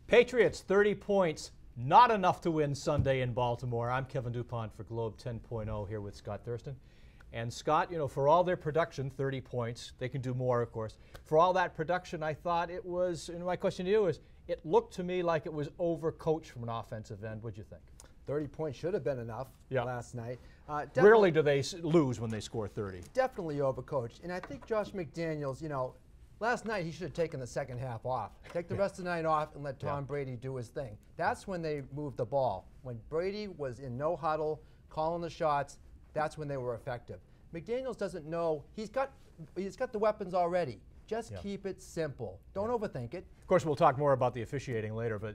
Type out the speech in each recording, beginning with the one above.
Patriots, 30 points, not enough to win Sunday in Baltimore. I'm Kevin Dupont for Globe 10.0 here with Scott Thurston. And Scott, you know, for all their production, 30 points, they can do more, of course. For all that production, I thought it was, and my question to you is, it looked to me like it was overcoached from an offensive end. What'd you think? 30 points should have been enough last night. Rarely do they lose when they score 30. Definitely overcoached. And I think Josh McDaniels, you know, last night he should have taken the second half off. Take the rest of the night off and let Tom Brady do his thing. That's when they moved the ball. When Brady was in no huddle, calling the shots, that's when they were effective. McDaniels doesn't know. He's got the weapons already. Just keep it simple. Don't overthink it. Of course, we'll talk more about the officiating later, but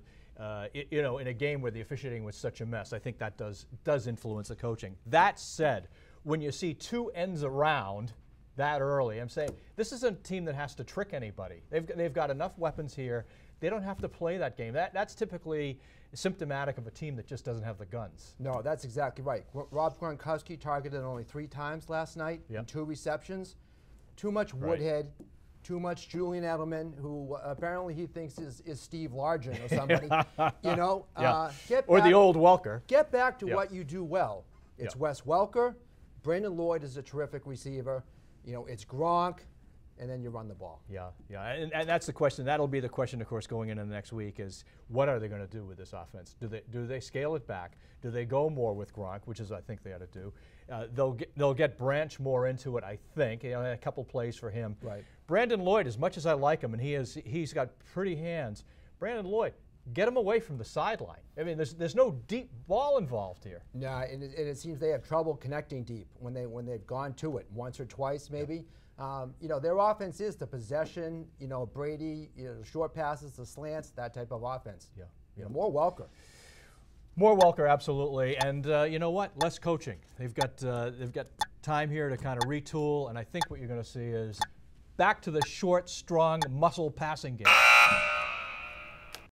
you know, in a game where the officiating was such a mess, I think that does influence the coaching. That said, when you see two ends around that early, I'm saying this is a team that has to trick anybody. They've got enough weapons here. They don't have to play that game. That's typically symptomatic of a team that just doesn't have the guns. No, that's exactly right. Rob Gronkowski targeted only 3 times last night and 2 receptions. Too much Woodhead, too much Julian Edelman, who apparently he thinks is Steve Largent or somebody. You know, or the old Welker. Get back to what you do well. It's Wes Welker. Brandon Lloyd is a terrific receiver. You know, it's Gronk. And then you run the ball. And that's the question. That'll be the question, of course, going into the next week is what are they going to do with this offense? Do they scale it back? Do they go more with Gronk, which is I think they ought to do? They'll get Branch more into it, I think. You know, a couple plays for him. Right. Brandon Lloyd, as much as I like him, and he's got pretty hands. Brandon Lloyd, get him away from the sideline. I mean, there's no deep ball involved here. No, and it seems they have trouble connecting deep when they've gone to it once or twice maybe. You know, their offense is the possession, you know, Brady, you know, short passes, the slants, that type of offense. You know, more Welker. More Welker, absolutely. And you know what? Less coaching. They've got time here to kind of retool, and I think what you're going to see is back to the short, strong, muscle passing game.